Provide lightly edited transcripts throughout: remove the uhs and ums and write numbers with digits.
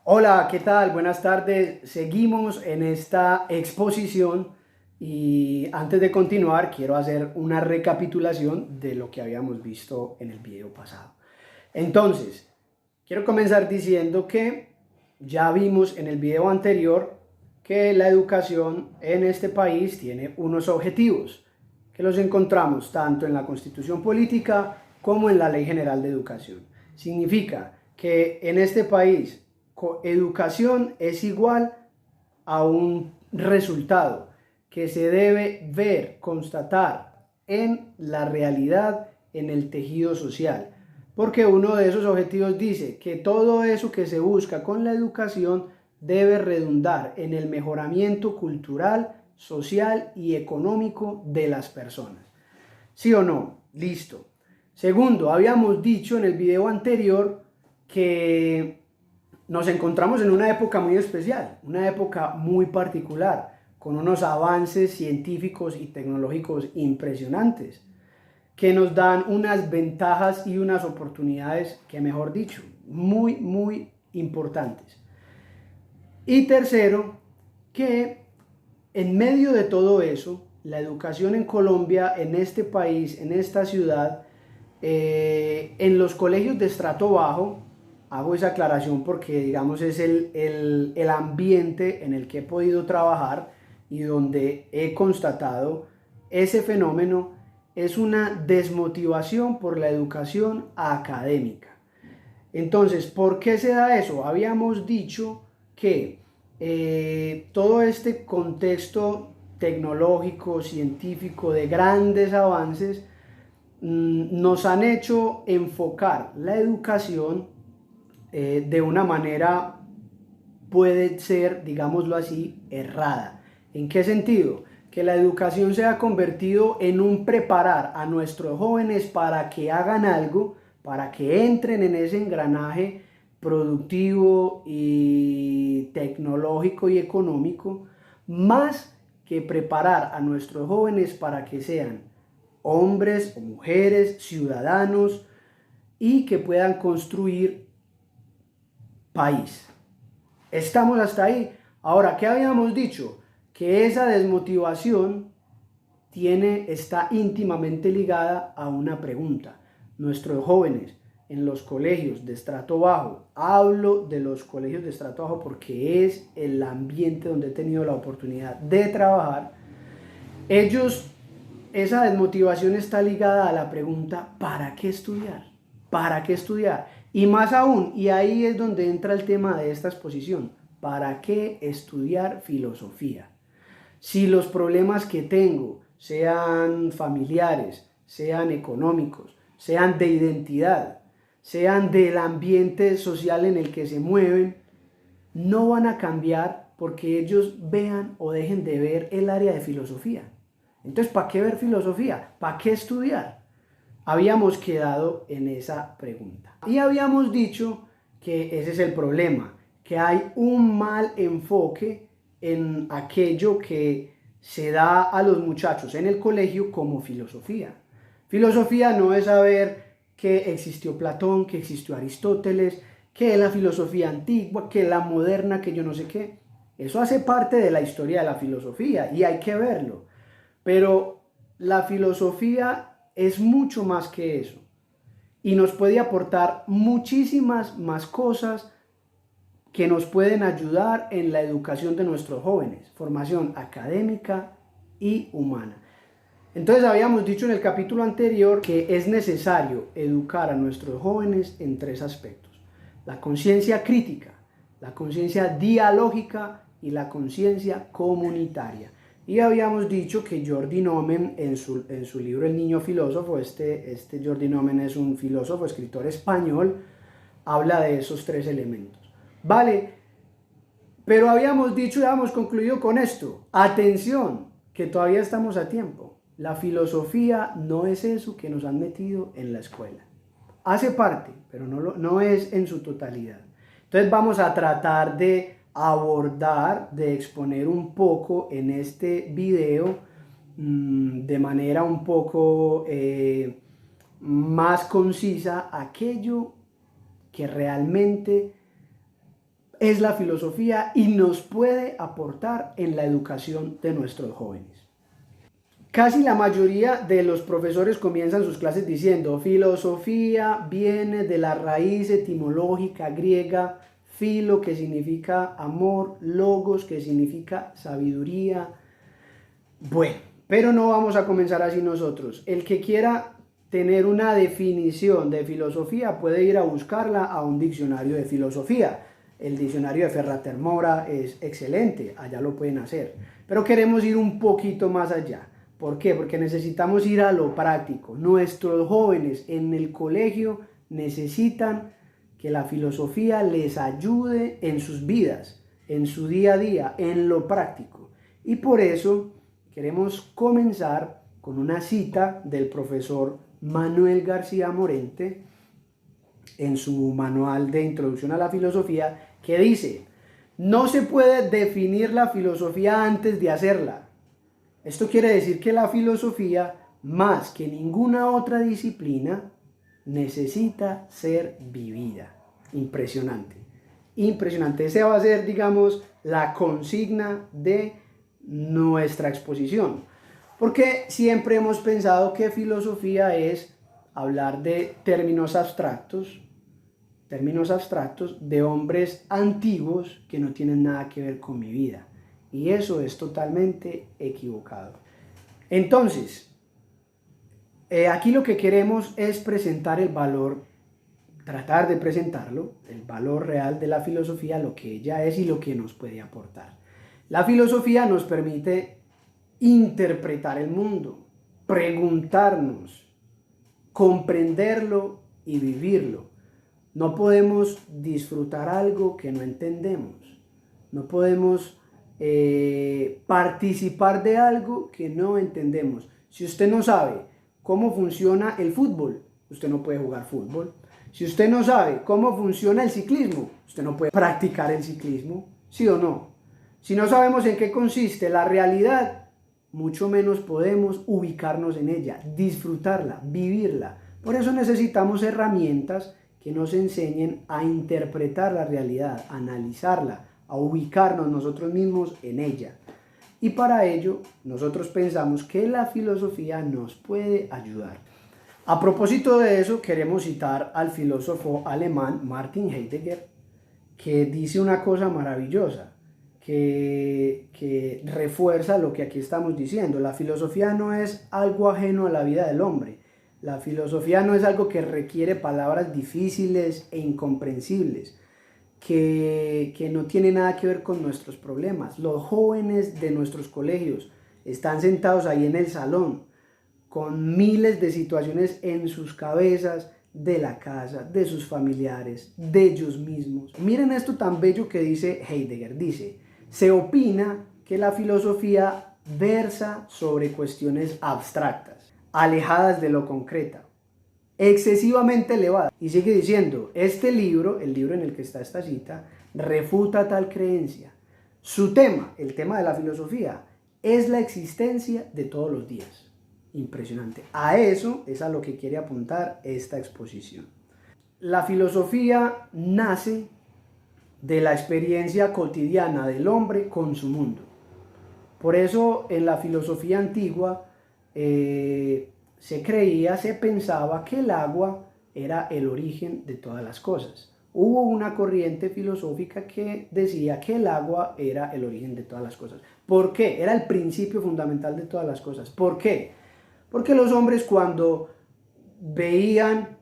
Hola, ¿qué tal? Buenas tardes. Seguimos en esta exposición y antes de continuar quiero hacer una recapitulación de lo que habíamos visto en el video pasado. Entonces, quiero comenzar diciendo que ya vimos en el video anterior que la educación en este país tiene unos objetivos que los encontramos tanto en la Constitución Política como en la Ley General de Educación. Significa que en este país educación es igual a un resultado que se debe ver, constatar en la realidad, en el tejido social. Porque uno de esos objetivos dice que todo eso que se busca con la educación debe redundar en el mejoramiento cultural, social y económico de las personas. ¿Sí o no? Listo. Segundo, habíamos dicho en el video anterior que nos encontramos en una época muy especial, una época muy particular, con unos avances científicos y tecnológicos impresionantes, que nos dan unas ventajas y unas oportunidades que, mejor dicho, muy importantes. Y tercero, que en medio de todo eso, la educación en Colombia, en este país, en esta ciudad, en los colegios de estrato bajo, hago esa aclaración porque digamos es el ambiente en el que he podido trabajar y donde he constatado ese fenómeno, es una desmotivación por la educación académica. Entonces, ¿por qué se da eso? Habíamos dicho que todo este contexto tecnológico, científico, de grandes avances, nos han hecho enfocar la educación de una manera, puede ser, digámoslo así, errada. ¿En qué sentido? Que la educación se ha convertido en un preparar a nuestros jóvenes para que hagan algo, para que entren en ese engranaje productivo y tecnológico y económico, más que preparar a nuestros jóvenes para que sean hombres o mujeres, ciudadanos y que puedan construir país. Estamos hasta ahí. Ahora, ¿qué habíamos dicho? Que esa desmotivación está íntimamente ligada a una pregunta. Nuestros jóvenes en los colegios de estrato bajo, hablo de los colegios de estrato bajo porque es el ambiente donde he tenido la oportunidad de trabajar, ellos, esa desmotivación está ligada a la pregunta, ¿para qué estudiar? ¿Para qué estudiar? Y más aún, y ahí es donde entra el tema de esta exposición, ¿para qué estudiar filosofía? Si los problemas que tengo, sean familiares, sean económicos, sean de identidad, sean del ambiente social en el que se mueven, no van a cambiar porque ellos vean o dejen de ver el área de filosofía. Entonces, ¿para qué ver filosofía? ¿Para qué estudiar? Habíamos quedado en esa pregunta. Y habíamos dicho que ese es el problema, que hay un mal enfoque en aquello que se da a los muchachos en el colegio como filosofía. Filosofía no es saber que existió Platón, que existió Aristóteles, que la filosofía antigua, que la moderna, que yo no sé qué. Eso hace parte de la historia de la filosofía y hay que verlo. Pero la filosofía es mucho más que eso y nos puede aportar muchísimas más cosas que nos pueden ayudar en la educación de nuestros jóvenes, formación académica y humana. Entonces habíamos dicho en el capítulo anterior que es necesario educar a nuestros jóvenes en tres aspectos: la conciencia crítica, la conciencia dialógica y la conciencia comunitaria. Y habíamos dicho que Jordi Nomen en su libro El Niño Filósofo, este Jordi Nomen es un filósofo, escritor español, habla de esos tres elementos. Vale, pero habíamos dicho y habíamos concluido con esto. Atención, que todavía estamos a tiempo. La filosofía no es eso que nos han metido en la escuela. Hace parte, pero no es en su totalidad. Entonces vamos a tratar de abordar, de exponer un poco en este video de manera un poco más concisa aquello que realmente es la filosofía y nos puede aportar en la educación de nuestros jóvenes. Casi la mayoría de los profesores comienzan sus clases diciendo: filosofía viene de la raíz etimológica griega filo, que significa amor, logos, que significa sabiduría. Bueno, pero no vamos a comenzar así nosotros. El que quiera tener una definición de filosofía puede ir a buscarla a un diccionario de filosofía. El diccionario de Ferrater Mora es excelente, allá lo pueden hacer. Pero queremos ir un poquito más allá. ¿Por qué? Porque necesitamos ir a lo práctico. Nuestros jóvenes en el colegio necesitan que la filosofía les ayude en sus vidas, en su día a día, en lo práctico. Y por eso queremos comenzar con una cita del profesor Manuel García Morente en su manual de introducción a la filosofía, que dice: no se puede definir la filosofía antes de hacerla. Esto quiere decir que la filosofía, más que ninguna otra disciplina, necesita ser vivida. Impresionante, impresionante. Esa va a ser, digamos, la consigna de nuestra exposición, porque siempre hemos pensado que filosofía es hablar de términos abstractos de hombres antiguos que no tienen nada que ver con mi vida, y eso es totalmente equivocado. Entonces, aquí lo que queremos es presentar el valor, tratar de presentarlo, el valor real de la filosofía, lo que ella es y lo que nos puede aportar. La filosofía nos permite interpretar el mundo, preguntarnos, comprenderlo y vivirlo. No podemos disfrutar algo que no entendemos. No podemos participar de algo que no entendemos. Si usted no sabe cómo funciona el fútbol, usted no puede jugar fútbol. Si usted no sabe cómo funciona el ciclismo, usted no puede practicar el ciclismo, ¿sí o no? Si no sabemos en qué consiste la realidad, mucho menos podemos ubicarnos en ella, disfrutarla, vivirla. Por eso necesitamos herramientas que nos enseñen a interpretar la realidad, a analizarla, a ubicarnos nosotros mismos en ella. Y para ello, nosotros pensamos que la filosofía nos puede ayudar. A propósito de eso, queremos citar al filósofo alemán Martin Heidegger, que dice una cosa maravillosa, que refuerza lo que aquí estamos diciendo. La filosofía no es algo ajeno a la vida del hombre. La filosofía no es algo que requiere palabras difíciles e incomprensibles, que no tiene nada que ver con nuestros problemas. Los jóvenes de nuestros colegios están sentados ahí en el salón con miles de situaciones en sus cabezas, de la casa, de sus familiares, de ellos mismos. Miren esto tan bello que dice Heidegger. Dice: se opina que la filosofía versa sobre cuestiones abstractas, alejadas de lo concreto, excesivamente elevadas. Y sigue diciendo: este libro, el libro en el que está esta cita, refuta tal creencia. Su tema, el tema de la filosofía, es la existencia de todos los días. Impresionante. A eso es a lo que quiere apuntar esta exposición. La filosofía nace de la experiencia cotidiana del hombre con su mundo. Por eso en la filosofía antigua se creía, se pensaba que el agua era el origen de todas las cosas. Hubo una corriente filosófica que decía que el agua era el origen de todas las cosas. ¿Por qué? Era el principio fundamental de todas las cosas. ¿Por qué? Porque los hombres, cuando veían,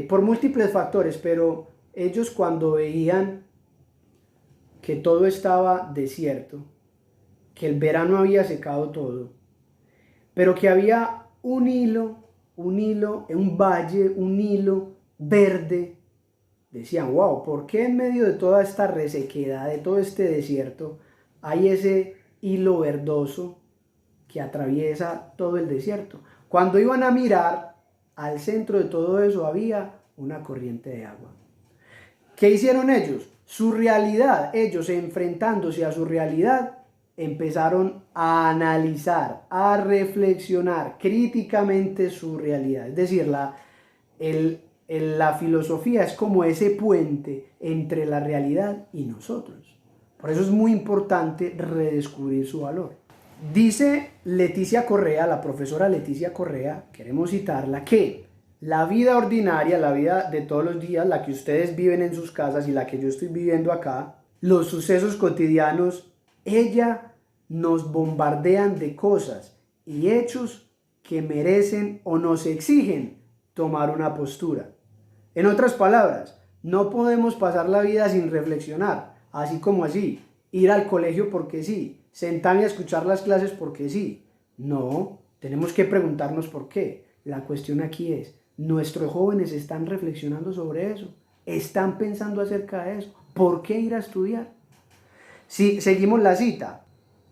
por múltiples factores, pero ellos cuando veían que todo estaba desierto, que el verano había secado todo, pero que había un hilo, un valle, un hilo verde, decían: wow, ¿por qué en medio de toda esta resequedad, de todo este desierto, hay ese hilo verdoso que atraviesa todo el desierto? Cuando iban a mirar, al centro de todo eso había una corriente de agua. ¿Qué hicieron ellos? Su realidad, ellos enfrentándose a su realidad, empezaron a analizar, a reflexionar críticamente su realidad. Es decir, La filosofía es como ese puente entre la realidad y nosotros. Por eso es muy importante redescubrir su valor. Dice Leticia Correa, la profesora Leticia Correa, queremos citarla, que la vida ordinaria, la vida de todos los días, la que ustedes viven en sus casas y la que yo estoy viviendo acá, los sucesos cotidianos, ella nos bombardean de cosas y hechos que merecen o nos exigen tomar una postura. En otras palabras, no podemos pasar la vida sin reflexionar, así como así, ir al colegio porque sí, sentarme a escuchar las clases porque sí. No, tenemos que preguntarnos por qué. La cuestión aquí es, ¿nuestros jóvenes están reflexionando sobre eso? ¿Están pensando acerca de eso? ¿Por qué ir a estudiar? Si seguimos la cita,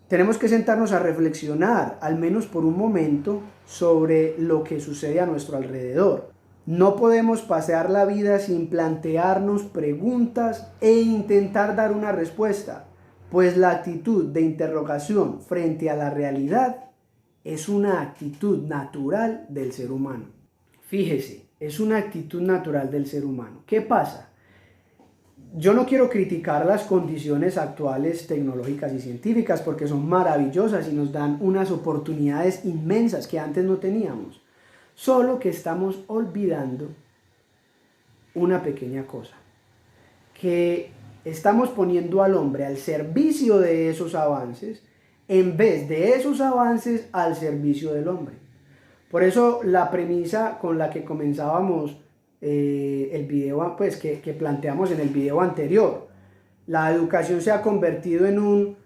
tenemos que sentarnos a reflexionar, al menos por un momento, sobre lo que sucede a nuestro alrededor. No podemos pasear la vida sin plantearnos preguntas e intentar dar una respuesta, pues la actitud de interrogación frente a la realidad es una actitud natural del ser humano. Fíjese, es una actitud natural del ser humano. ¿Qué pasa? Yo no quiero criticar las condiciones actuales tecnológicas y científicas porque son maravillosas y nos dan unas oportunidades inmensas que antes no teníamos. Solo que estamos olvidando una pequeña cosa, que estamos poniendo al hombre al servicio de esos avances en vez de esos avances al servicio del hombre. Por eso la premisa con la que comenzábamos el video, pues que planteamos en el video anterior, la educación se ha convertido en un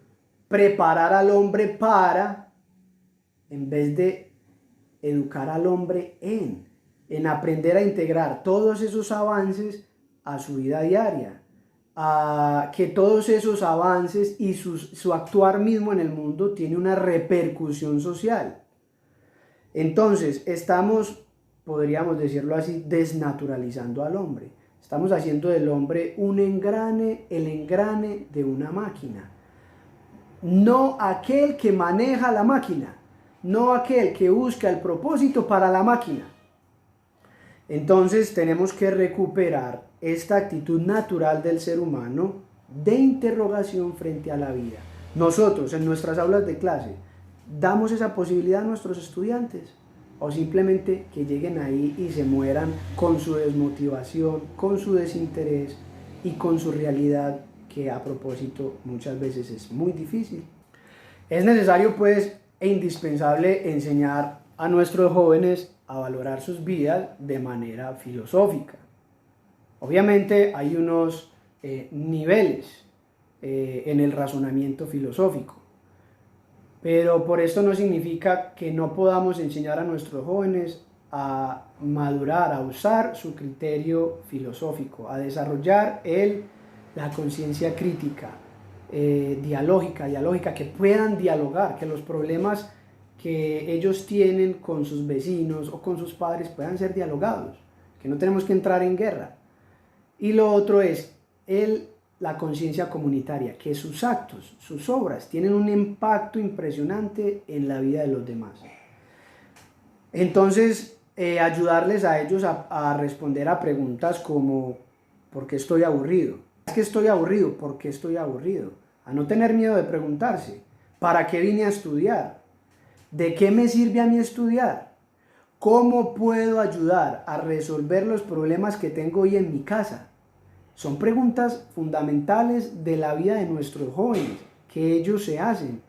preparar al hombre para, en vez de educar al hombre en aprender a integrar todos esos avances a su vida diaria, a que todos esos avances y su actuar mismo en el mundo tiene una repercusión social. Entonces, estamos, podríamos decirlo así, desnaturalizando al hombre. Estamos haciendo del hombre un engrane, el engrane de una máquina. No aquel que maneja la máquina, no aquel que busca el propósito para la máquina. Entonces, tenemos que recuperar esta actitud natural del ser humano de interrogación frente a la vida. Nosotros, en nuestras aulas de clase, ¿damos esa posibilidad a nuestros estudiantes? ¿O simplemente que lleguen ahí y se mueran con su desmotivación, con su desinterés y con su realidad, que a propósito muchas veces es muy difícil? Es necesario pues e indispensable enseñar a nuestros jóvenes a valorar sus vidas de manera filosófica. Obviamente hay unos niveles en el razonamiento filosófico. Pero por esto no significa que no podamos enseñar a nuestros jóvenes a madurar, a usar su criterio filosófico, a desarrollar la conciencia crítica, dialógica, que puedan dialogar, que los problemas que ellos tienen con sus vecinos o con sus padres puedan ser dialogados, que no tenemos que entrar en guerra. Y lo otro es la conciencia comunitaria, que sus actos, sus obras tienen un impacto impresionante en la vida de los demás. Entonces, ayudarles a ellos a responder a preguntas como ¿por qué estoy aburrido? Es que estoy aburrido, ¿por qué estoy aburrido? A no tener miedo de preguntarse, ¿para qué vine a estudiar? ¿De qué me sirve a mí estudiar? ¿Cómo puedo ayudar a resolver los problemas que tengo hoy en mi casa? Son preguntas fundamentales de la vida de nuestros jóvenes, que ellos se hacen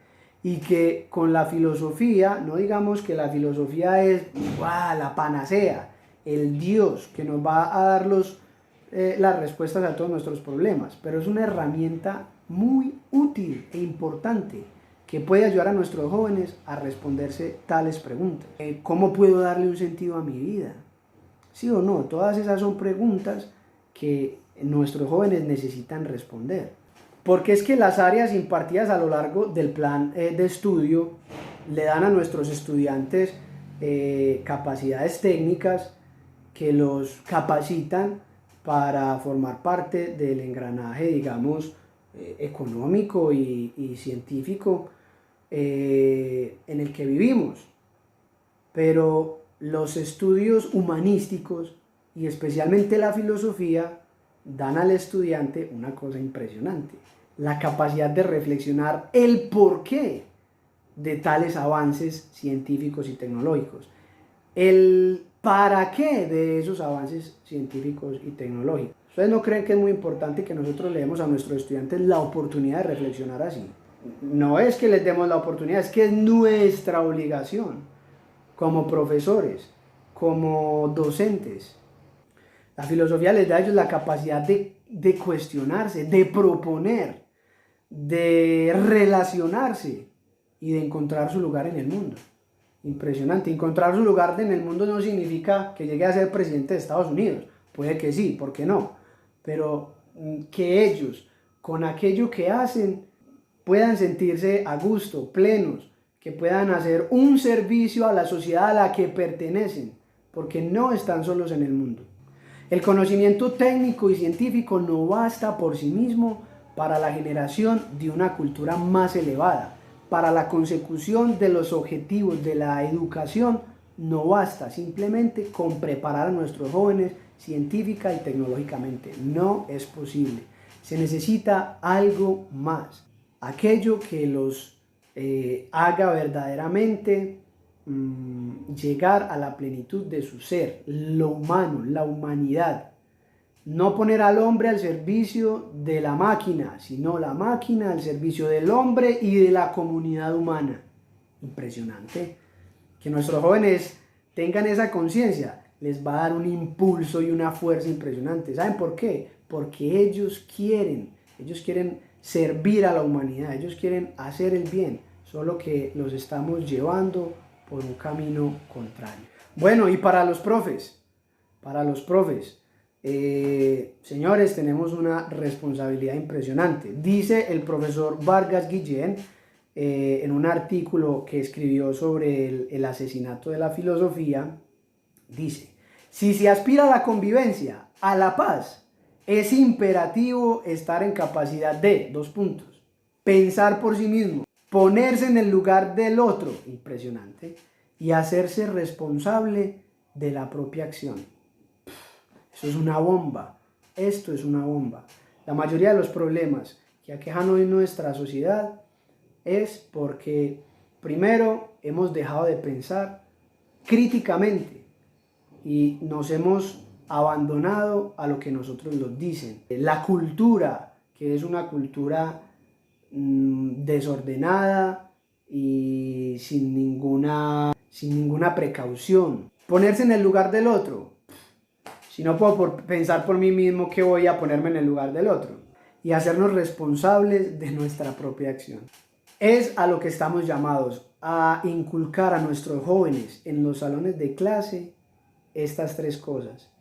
y que con la filosofía, no digamos que la filosofía es la panacea, el Dios que nos va a dar las respuestas a todos nuestros problemas, pero es una herramienta muy útil e importante que puede ayudar a nuestros jóvenes a responderse tales preguntas. ¿Cómo puedo darle un sentido a mi vida? ¿Sí o no? Todas esas son preguntas que nuestros jóvenes necesitan responder. Porque es que las áreas impartidas a lo largo del plan de estudio le dan a nuestros estudiantes capacidades técnicas que los capacitan para formar parte del engranaje, digamos, económico y científico en el que vivimos. Pero los estudios humanísticos y especialmente la filosofía dan al estudiante una cosa impresionante: la capacidad de reflexionar el porqué de tales avances científicos y tecnológicos, el para qué de esos avances científicos y tecnológicos. ¿Ustedes no creen que es muy importante que nosotros le demos a nuestros estudiantes la oportunidad de reflexionar así? No es que les demos la oportunidad, es que es nuestra obligación como profesores, como docentes. La filosofía les da a ellos la capacidad de cuestionarse, de proponer, de relacionarse y de encontrar su lugar en el mundo. Impresionante. Encontrar su lugar en el mundo no significa que llegue a ser presidente de Estados Unidos. Puede que sí, ¿por qué no? Pero que ellos, con aquello que hacen, puedan sentirse a gusto, plenos, que puedan hacer un servicio a la sociedad a la que pertenecen, porque no están solos en el mundo. El conocimiento técnico y científico no basta por sí mismo para la generación de una cultura más elevada. Para la consecución de los objetivos de la educación no basta simplemente con preparar a nuestros jóvenes científica y tecnológicamente. No es posible. Se necesita algo más. Aquello que los haga verdaderamente llegar a la plenitud de su ser, lo humano, la humanidad. No poner al hombre al servicio de la máquina, sino la máquina al servicio del hombre y de la comunidad humana. Impresionante. Que nuestros jóvenes tengan esa conciencia les va a dar un impulso y una fuerza impresionante. ¿Saben por qué? Porque ellos quieren servir a la humanidad, ellos quieren hacer el bien, solo que los estamos llevando por un camino contrario. Bueno, y para los profes, señores, tenemos una responsabilidad impresionante. Dice el profesor Vargas Guillén en un artículo que escribió sobre el asesinato de la filosofía, dice: si se aspira a la convivencia, a la paz, es imperativo estar en capacidad de, pensar por sí mismo, ponerse en el lugar del otro, impresionante, y hacerse responsable de la propia acción. Eso es una bomba. Esto es una bomba. La mayoría de los problemas que aquejan hoy nuestra sociedad es porque, primero, hemos dejado de pensar críticamente y nos hemos abandonado a lo que nosotros nos dicen. La cultura, que es una cultura desordenada y sin ninguna precaución. Ponerse en el lugar del otro. Si no puedo pensar por mí mismo, ¿qué voy a ponerme en el lugar del otro? Y hacernos responsables de nuestra propia acción. Es a lo que estamos llamados, a inculcar a nuestros jóvenes en los salones de clase estas tres cosas.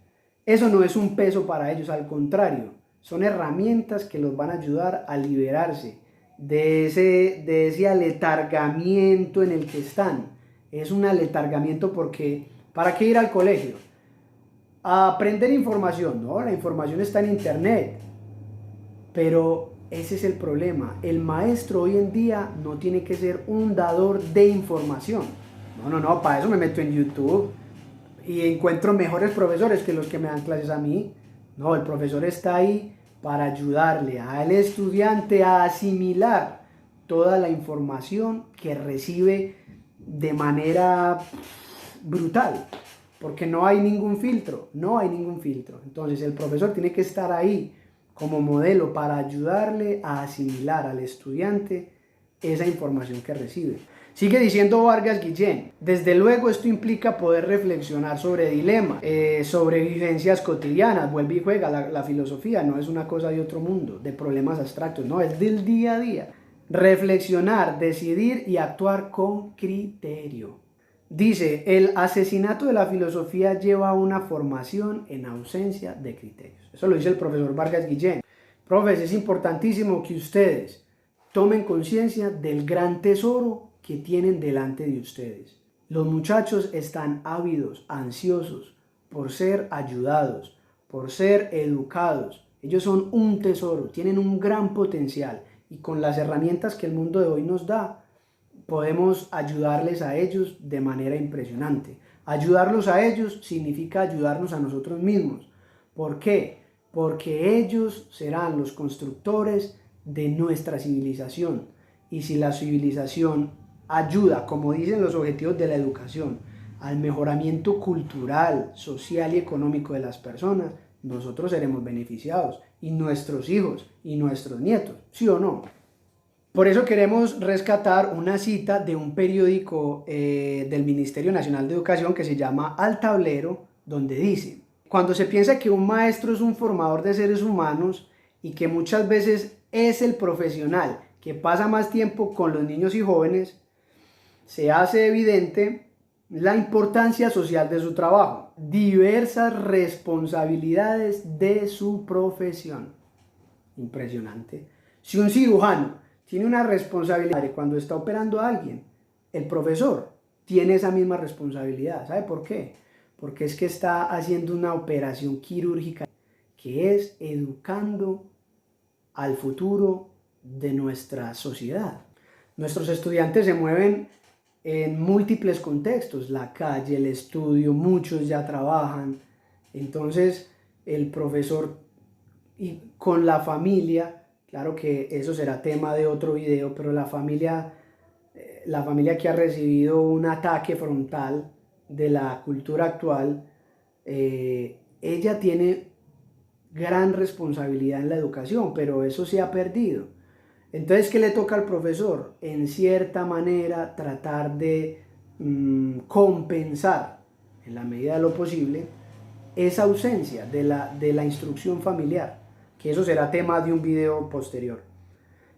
Eso no es un peso para ellos, al contrario, son herramientas que los van a ayudar a liberarse de ese aletargamiento en el que están. Es un aletargamiento porque, ¿para qué ir al colegio? A aprender información, ¿no? La información está en internet, pero ese es el problema. El maestro hoy en día no tiene que ser un dador de información. No, para eso me meto en YouTube y encuentro mejores profesores que los que me dan clases a mí. No, el profesor está ahí para ayudarle al estudiante a asimilar toda la información que recibe de manera brutal. Porque no hay ningún filtro. Entonces el profesor tiene que estar ahí como modelo para ayudarle a asimilar al estudiante esa información que recibe. Sigue diciendo Vargas Guillén: desde luego esto implica poder reflexionar sobre dilemas, sobre vivencias cotidianas. Vuelve y juega, la filosofía no es una cosa de otro mundo, de problemas abstractos, no, es del día a día. Reflexionar, decidir y actuar con criterio. Dice: el asesinato de la filosofía lleva a una formación en ausencia de criterios. Eso lo dice el profesor Vargas Guillén. Profes, es importantísimo que ustedes tomen conciencia del gran tesoro que tienen delante de ustedes. Los muchachos están ávidos, ansiosos por ser ayudados, por ser educados. Ellos son un tesoro, tienen un gran potencial y con las herramientas que el mundo de hoy nos da, podemos ayudarles a ellos de manera impresionante. Ayudarlos a ellos significa ayudarnos a nosotros mismos. ¿Por qué? Porque ellos serán los constructores de nuestra civilización. Y si la civilización ayuda, como dicen los objetivos de la educación, al mejoramiento cultural, social y económico de las personas, nosotros seremos beneficiados, y nuestros hijos y nuestros nietos, ¿sí o no? Por eso queremos rescatar una cita de un periódico del Ministerio Nacional de Educación que se llama Al Tablero, donde dice: cuando se piensa que un maestro es un formador de seres humanos y que muchas veces es el profesional que pasa más tiempo con los niños y jóvenes, se hace evidente la importancia social de su trabajo, diversas responsabilidades de su profesión. Impresionante. Si un cirujano tiene una responsabilidad cuando está operando a alguien, el profesor tiene esa misma responsabilidad. ¿Sabe por qué? Porque es que está haciendo una operación quirúrgica que es educando al futuro de nuestra sociedad. Nuestros estudiantes se mueven en múltiples contextos, la calle, el estudio, muchos ya trabajan. Entonces el profesor y con la familia, claro que eso será tema de otro video, pero la familia que ha recibido un ataque frontal de la cultura actual, ella tiene gran responsabilidad en la educación, pero eso se ha perdido. Entonces, ¿qué le toca al profesor? En cierta manera, tratar de compensar, en la medida de lo posible, esa ausencia de la instrucción familiar, que eso será tema de un video posterior.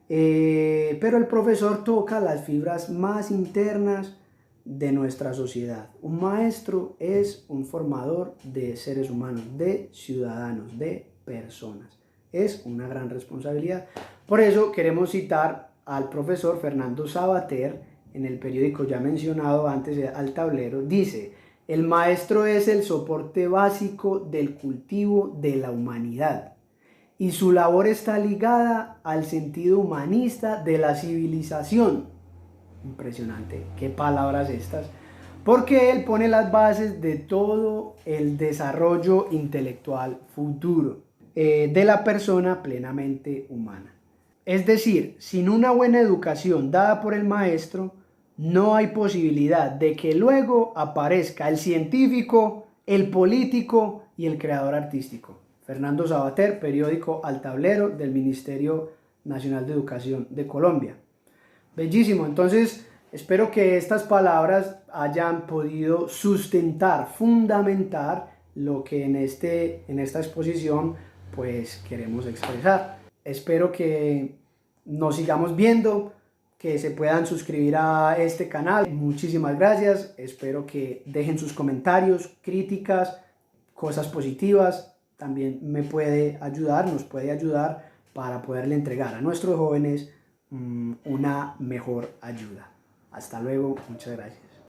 Pero el profesor toca las fibras más internas de nuestra sociedad. Un maestro es un formador de seres humanos, de ciudadanos, de personas. Es una gran responsabilidad. Por eso queremos citar al profesor Fernando Savater en el periódico ya mencionado antes, Al Tablero. Dice: el maestro es el soporte básico del cultivo de la humanidad y su labor está ligada al sentido humanista de la civilización. Impresionante, qué palabras estas. Porque él pone las bases de todo el desarrollo intelectual futuro de la persona plenamente humana. Es decir, sin una buena educación dada por el maestro, no hay posibilidad de que luego aparezca el científico, el político y el creador artístico. Fernando Savater, periódico Al Tablero del Ministerio Nacional de Educación de Colombia. Bellísimo, entonces espero que estas palabras hayan podido sustentar, fundamentar lo que en esta exposición pues queremos expresar. Espero que nos sigamos viendo, que se puedan suscribir a este canal. Muchísimas gracias, espero que dejen sus comentarios, críticas, cosas positivas. También nos puede ayudar para poderle entregar a nuestros jóvenes una mejor ayuda. Hasta luego, muchas gracias.